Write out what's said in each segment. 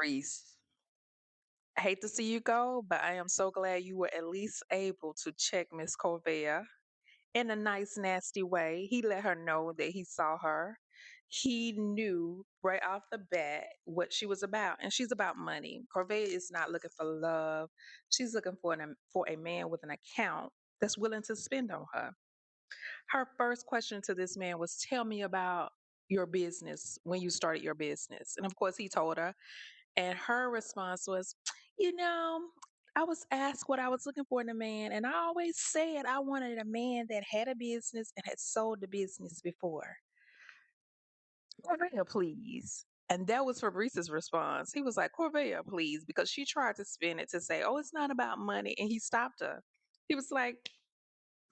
Reese, I hate to see you go, but I am so glad you were at least able to check Miss Corvea in a nice, nasty way. He let her know that he saw her. He knew right off the bat what she was about, and she's about money. Corvea is not looking for love. She's looking for a man with an account that's willing to spend on her. Her first question to this man was, "Tell me about your business when you started your business." And of course, he told her. And her response was, you know, I was asked what I was looking for in a man, and I always said I wanted a man that had a business and had sold the business before. Corvea, please. And that was Fabrice's response. He was like, Corvea, please, because she tried to spin it to say, oh, it's not about money. And he stopped her. He was like,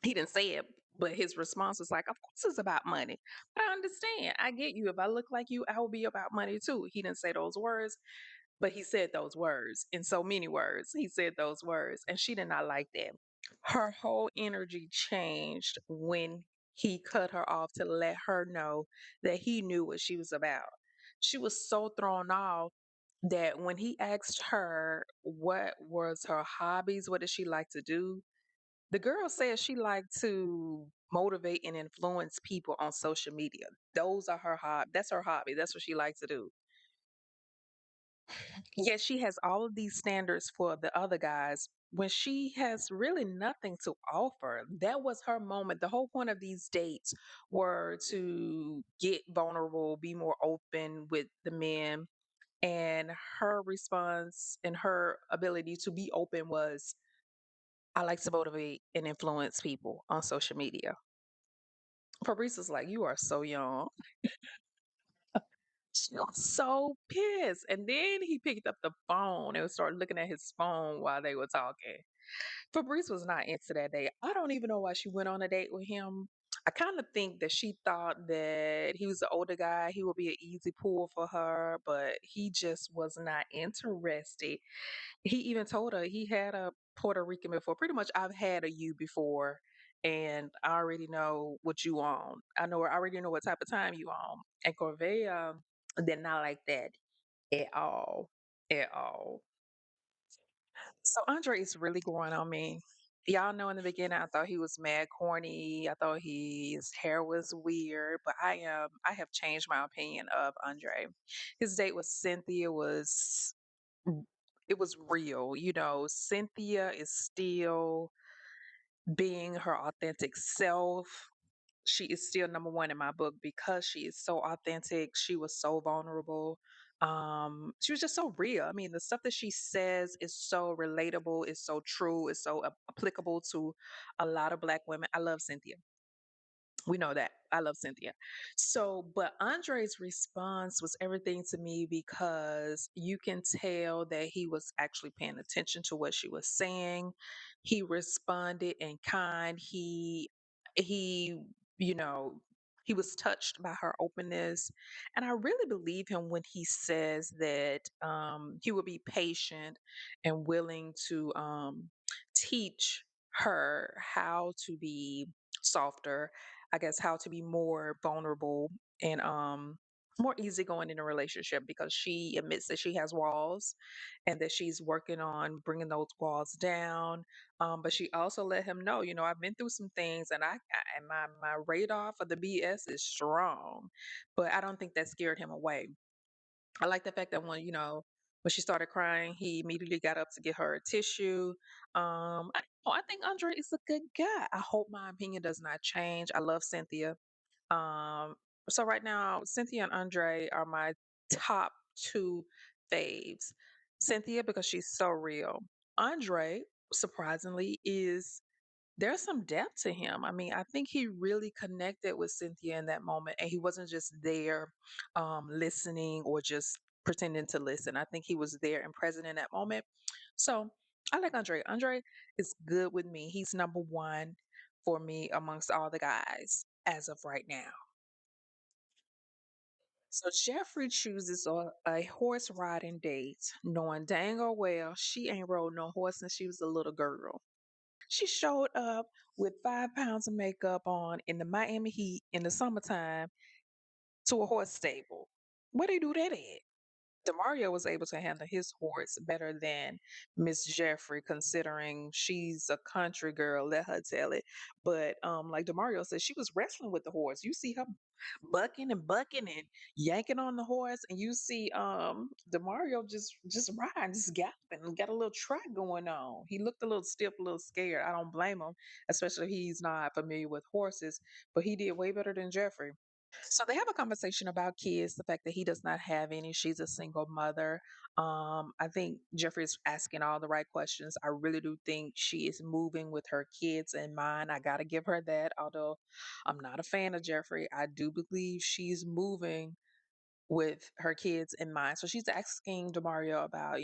he didn't say it, but his response was like, of course it's about money. But I understand. I get you. If I look like you, I will be about money too. He didn't say those words, but he said those words in so many words. He said those words, and she did not like that. Her whole energy changed when he cut her off to let her know that he knew what she was about. She was so thrown off that when he asked her what was her hobbies, what did she like to do, the girl said she liked to motivate and influence people on social media. Those are her hobby. That's her hobby. That's what she likes to do. Yet she has all of these standards for the other guys when she has really nothing to offer. That was her moment. The whole point of these dates were to get vulnerable, be more open with the men. And her response and her ability to be open was, I like to motivate and influence people on social media. Fabrice was like, you are so young. She was so pissed. And then he picked up the phone and started looking at his phone while they were talking. Fabrice was not into that date. I don't even know why she went on a date with him. I kind of think that she thought that he was an older guy, he would be an easy pull for her, but he just was not interested. He even told her he had a Puerto Rican before. Pretty much, I've had a you before, and I already know what you on. I already know what type of time you on. And Corvea did not like that at all. At all. So Andre is really growing on me. Y'all know in the beginning I thought he was mad corny. I thought his hair was weird, but I have changed my opinion of Andre. His date with Cynthia was it was real. You know, Cynthia is still being her authentic self. She is still number one in my book because she is so authentic. She was so vulnerable. She was just so real. I mean, the stuff that she says is so relatable, is so true, is so applicable to a lot of Black women. I love Cynthia. We know that. I love Cynthia. So, but Andre's response was everything to me because you can tell that he was actually paying attention to what she was saying. He responded in kind. He, you know, he was touched by her openness. And I really believe him when he says that he will be patient and willing to teach her how to be softer, I guess, how to be more vulnerable and more easygoing in a relationship because she admits that she has walls and that she's working on bringing those walls down. But she also let him know, you know, I've been through some things and and my radar for the BS is strong, but I don't think that scared him away. I like the fact that when she started crying, he immediately got up to get her a tissue. I think Andre is a good guy. I hope my opinion does not change. I love Cynthia. Um, so right now, Cynthia and Andre are my top two faves. Cynthia because she's so real. Andre, surprisingly, is there's some depth to him. I mean, I think he really connected with Cynthia in that moment, and he wasn't just there listening or just pretending to listen. I think he was there and present in that moment. So I like Andre. Andre is good with me. He's number one for me amongst all the guys as of right now. So Jeffrey chooses a horse riding date, knowing dang or well she ain't rode no horse since she was a little girl. She showed up with 5 pounds of makeup on in the Miami heat in the summertime to a horse stable. Where they do that at? Demario was able to handle his horse better than Miss Jeffrey, considering she's a country girl. Let her tell it. But like Demario said, she was wrestling with the horse. You see her bucking and yanking on the horse, and you see Demario just riding, just galloping, got a little trot going on. He looked a little stiff, a little scared. I don't blame him, especially if he's not familiar with horses. But he did way better than Jeffrey. So they have a conversation about kids, the fact that he does not have any. She's a single mother. I think Jeffrey is asking all the right questions. I really do think she is moving with her kids in mind. I got to give her that. Although I'm not a fan of Jeffrey, I do believe she's moving with her kids in mind. So she's asking Demario about,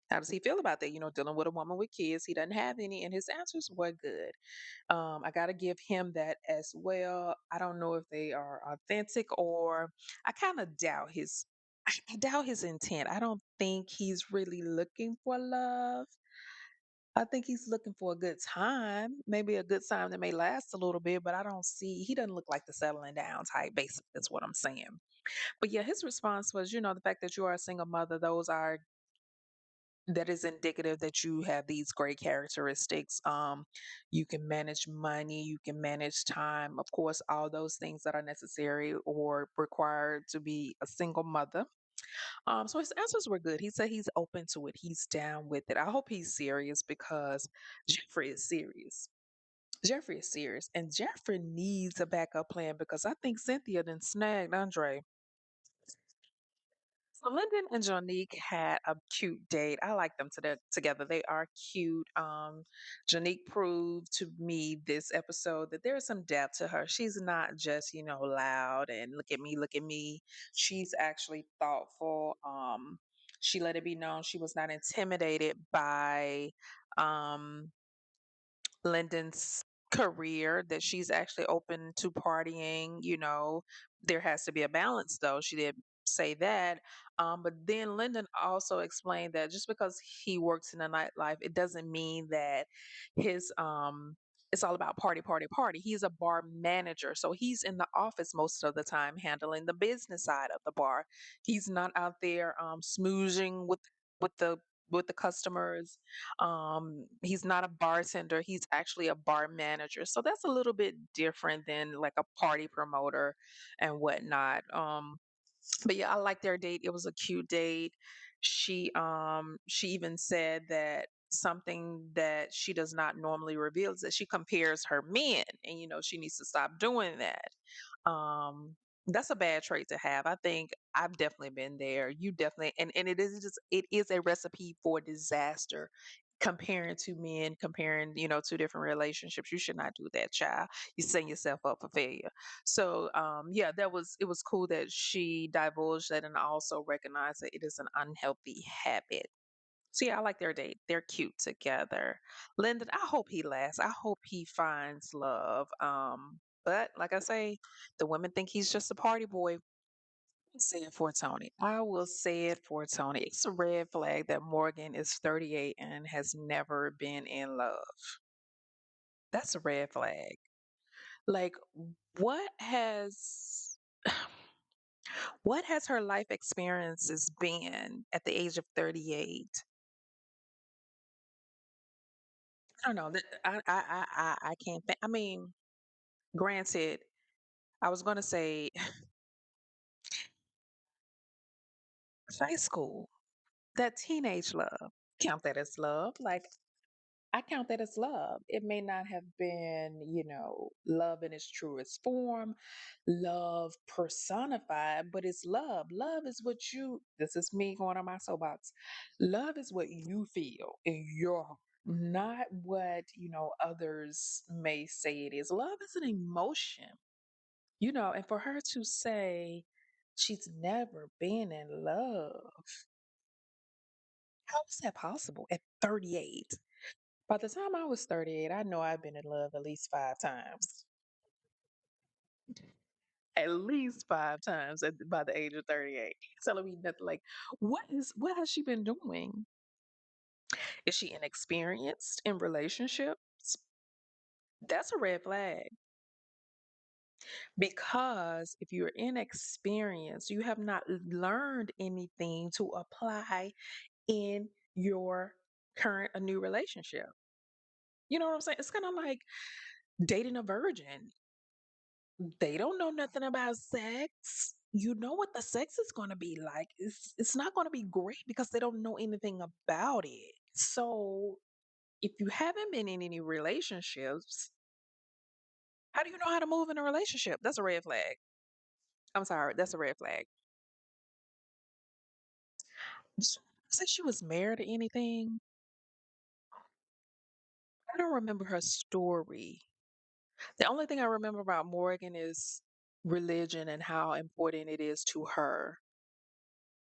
how does he feel about that? Dealing with a woman with kids. He doesn't have any, and his answers were good. I got to give him that as well. I don't know if they are authentic, or I kind of doubt his. I doubt his intent. I don't think he's really looking for love. I think he's looking for a good time, maybe a good time that may last a little bit, but I don't see, he doesn't look like the settling down type, basically, that's what I'm saying. But yeah, his response was, the fact that you are a single mother, that is indicative that you have these great characteristics. You can manage money, you can manage time, of course, all those things that are necessary or required to be a single mother. So his answers were good. He said he's open to it, he's down with it. I hope he's serious because Jeffrey is serious. Jeffrey is serious, and Jeffrey needs a backup plan because I think Cynthia then snagged Andre. So Lyndon and Jonique had a cute date. I like them together. They are cute. Jonique proved to me this episode that there is some depth to her. She's not just, loud and look at me, look at me. She's actually thoughtful. She let it be known she was not intimidated by um Lyndon's career, that she's actually open to partying. There has to be a balance, though. She did say that. But then Lyndon also explained that just because he works in the nightlife, it doesn't mean that his it's all about party, party, party. He's a bar manager, so he's in the office most of the time handling the business side of the bar. He's not out there smoozing with the with the customers. He's not a bartender, he's actually a bar manager. So that's a little bit different than like a party promoter and whatnot. But yeah, I like their date. It was a cute date. She even said that something that she does not normally reveal is that she compares her men, and she needs to stop doing that. That's a bad trait to have. I think I've definitely been there. You definitely, and it is a recipe for disaster. Comparing two men, comparing, two different relationships. You should not do that, child. You setting yourself up for failure. So yeah, it was cool that she divulged that and also recognized that it is an unhealthy habit. So yeah, I like their date. They're cute together. Lyndon, I hope he lasts. I hope he finds love. But like I say, the women think he's just a party boy. Say it for Tony. I will say it for Tony. It's a red flag that Morgan is 38 and has never been in love. That's a red flag. Like, what has what has her life experiences been at the age of 38? I don't know. I can't think. I mean, granted, I was gonna say high school, that teenage love. Count that as love. Like, I count that as love. It may not have been, love in its truest form, love personified, but it's love. Love is what this is me going on my soapbox. Love is what you feel in your heart, not what, others may say it is. Love is an emotion, and for her to say she's never been in love, how is that possible at 38? By the time I was 38, I know I've been in love at least 5 times. At least 5 times by the age of 38. Telling me nothing like, what has she been doing? Is she inexperienced in relationships? That's a red flag. Because if you're inexperienced, you have not learned anything to apply in your current a new relationship. You know what I'm saying? It's kind of like dating a virgin. They don't know nothing about sex. You know what the sex is going to be like. It's not going to be great because they don't know anything about it. So if you haven't been in any relationships, how do you know how to move in a relationship? That's a red flag. I'm sorry, that's a red flag. Since she was married or anything, I don't remember her story. The only thing I remember about Morgan is religion and how important it is to her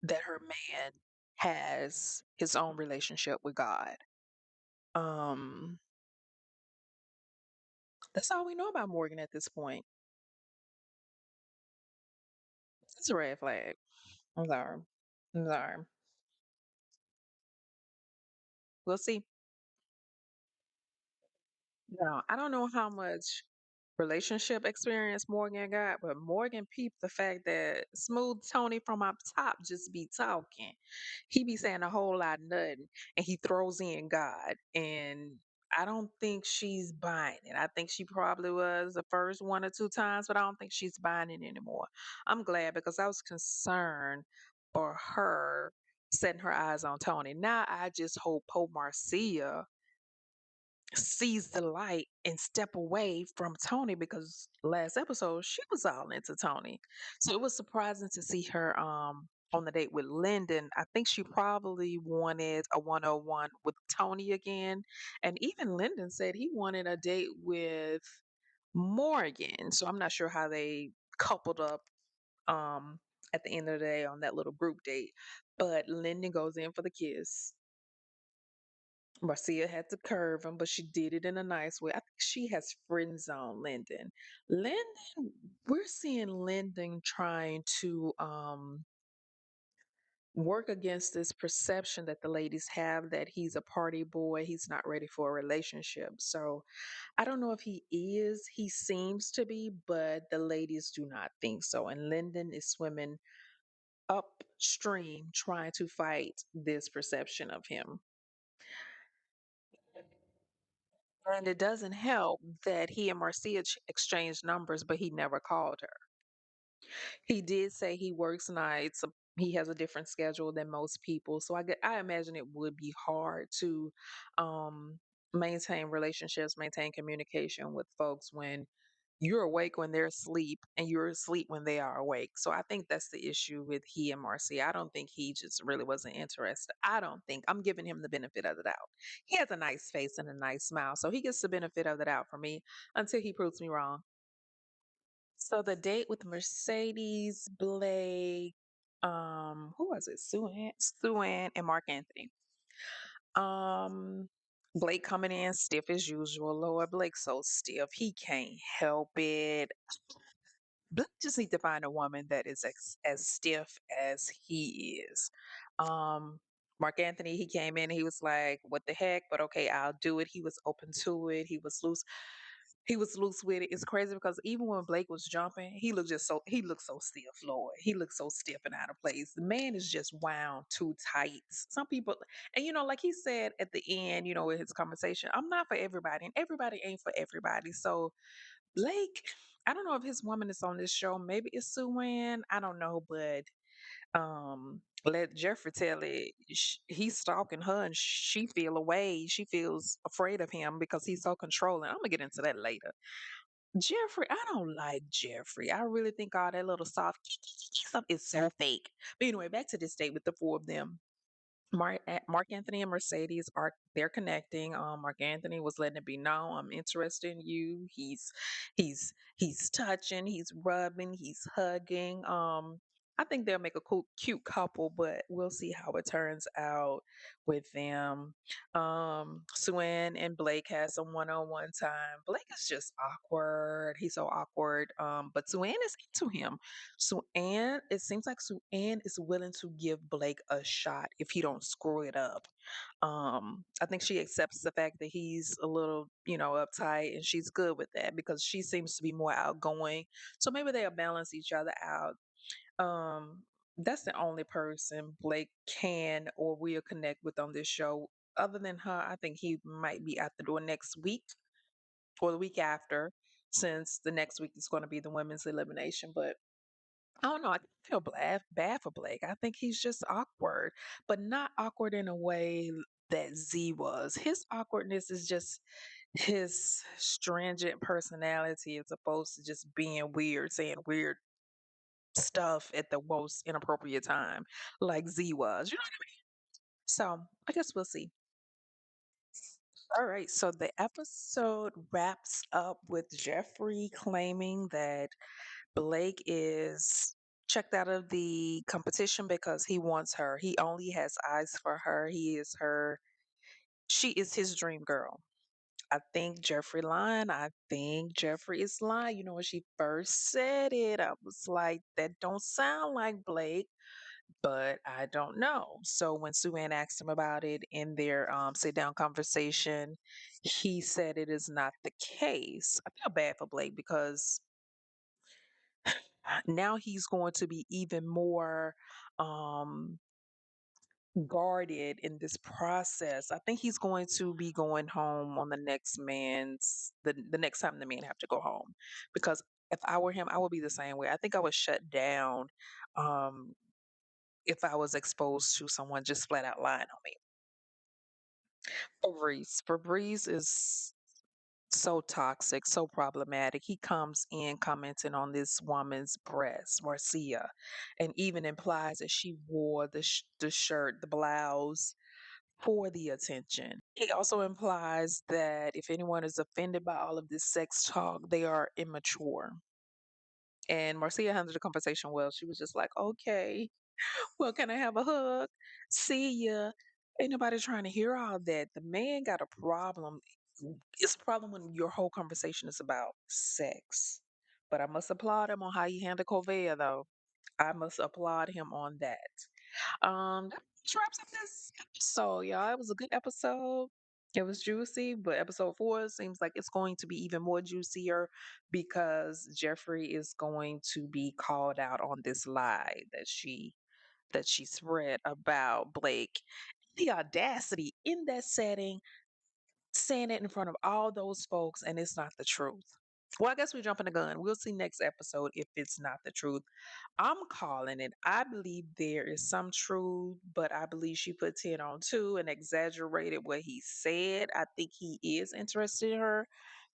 that her man has his own relationship with God. Um, that's all we know about Morgan at this point. It's a red flag. I'm sorry. I'm sorry. We'll see. No, I don't know how much relationship experience Morgan got, but Morgan peeped the fact that Smooth Tony from up top just be talking. He be saying a whole lot of nothing, and he throws in God. And I don't think she's buying it. I think she probably was the first one or two times, but I don't think she's buying it anymore. I'm glad because I was concerned for her setting her eyes on Tony. Now I just hope Pope Marcia sees the light and step away from Tony because last episode she was all into Tony. So it was surprising to see her on the date with Lyndon. I think she probably wanted a one-on-one with Tony again. And even Lyndon said he wanted a date with Morgan. So I'm not sure how they coupled up um at the end of the day on that little group date. But Lyndon goes in for the kiss. Marcia had to curve him, but she did it in a nice way. I think she has friend zone Lyndon. Lyndon, we're seeing Lyndon trying to work against this perception that the ladies have that he's a party boy, he's not ready for a relationship. So I don't know if he is, he seems to be, but the ladies do not think so. And Lyndon is swimming upstream trying to fight this perception of him. And it doesn't help that he and Marcia exchanged numbers, but he never called her. He did say he works nights. He has a different schedule than most people. So I imagine it would be hard to um, maintain relationships, maintain communication with folks when you're awake when they're asleep and you're asleep when they are awake. So I think that's the issue with he and Marcy. I don't think he just really wasn't interested. I don't think I'm giving him the benefit of the doubt. He has a nice face and a nice smile, so he gets the benefit of the doubt for me until he proves me wrong. So the date with Mercedes, Blake, who was it? Sue Ann, and Mark Anthony. Um, Blake coming in stiff as usual. Lord, Blake's so stiff. He can't help it. Blake just need to find a woman that is as stiff as he is. Um, Mark Anthony, he came in, he was like, "What the heck?" But okay, I'll do it. He was open to it. He was loose. He was loose with it. It's crazy because even when Blake was jumping, he looked so stiff, Lord. He looked so stiff and out of place. The man is just wound too tight. Some people, and like he said at the end, with his conversation, I'm not for everybody, and everybody ain't for everybody. So Blake, I don't know if his woman is on this show. Maybe it's Sue Ann. I don't know, but let Jeffrey tell it. He's stalking her, and she feel away. She feels afraid of him because he's so controlling. I'm gonna get into that later. Jeffrey, I don't like Jeffrey. I really think all that little soft stuff is so fake. But anyway, back to this date with the four of them. Mark Anthony and Mercedes are they're connecting. Mark Anthony was letting it be known, I'm interested in you. He's touching, he's rubbing, he's hugging. I think they'll make a cool, cute couple, but we'll see how it turns out with them. Suan and Blake has some one-on-one time. Blake is just awkward. He's so awkward. But Suan is into him. Suan, it seems like Suan is willing to give Blake a shot if he don't screw it up. I think she accepts the fact that he's a little, uptight, and she's good with that because she seems to be more outgoing. So maybe they'll balance each other out. um, that's the only person Blake can or will connect with on this show. Other than her, I think he might be out the door next week or the week after, since the next week is going to be the women's elimination. But I don't know. I feel bad for Blake. I think he's just awkward, but not awkward in a way that Z was. His awkwardness is just his stringent personality as opposed to just being weird, saying weird stuff at the most inappropriate time, like Z was. So I guess we'll see. All right. So the episode wraps up with Jeffrey claiming that Blake is checked out of the competition because he wants her. He only has eyes for her. He is her. She is his dream girl. I think Jeffrey is lying. When she first said it, I was like, that don't sound like Blake. But I don't know. So when Sue Ann asked him about it in their sit down conversation, he said it is not the case. I feel bad for Blake because now he's going to be even more um, guarded in this process. I think he's going to be going home on the next time the men have to go home, because if I were him, I would be the same way. I think I would shut down. Um, if I was exposed to someone just flat out lying on me. Fabrice is so toxic, so problematic. He comes in commenting on this woman's breast, Marcia, and even implies that she wore the shirt, the blouse, for the attention. He also implies that if anyone is offended by all of this sex talk, they are immature. And Marcia handled the conversation well. She was just like, okay, well, can I have a hug? See ya. Ain't nobody trying to hear all that. The man got a problem. It's a problem when your whole conversation is about sex. But I must applaud him on how he handled Covea, though. I must applaud him on that. That wraps up this episode, y'all. It was a good episode. It was juicy, but episode 4 seems like it's going to be even more juicier because Jeffrey is going to be called out on this lie that she spread about Blake. The audacity in that setting, saying it in front of all those folks, and it's not the truth. Well, I guess we're jumping the gun. We'll see next episode if it's not the truth. I'm calling it. I believe there is some truth, but I believe she put 10 on 2 and exaggerated what he said. I think he is interested in her,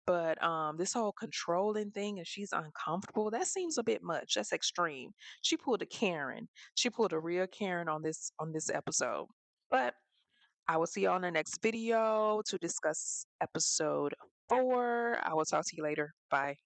but this whole controlling thing and she's uncomfortable, that seems a bit much. That's extreme. She pulled a Karen. She pulled a real Karen on this episode. But I will see you on the next video to discuss episode 4. I will talk to you later. Bye.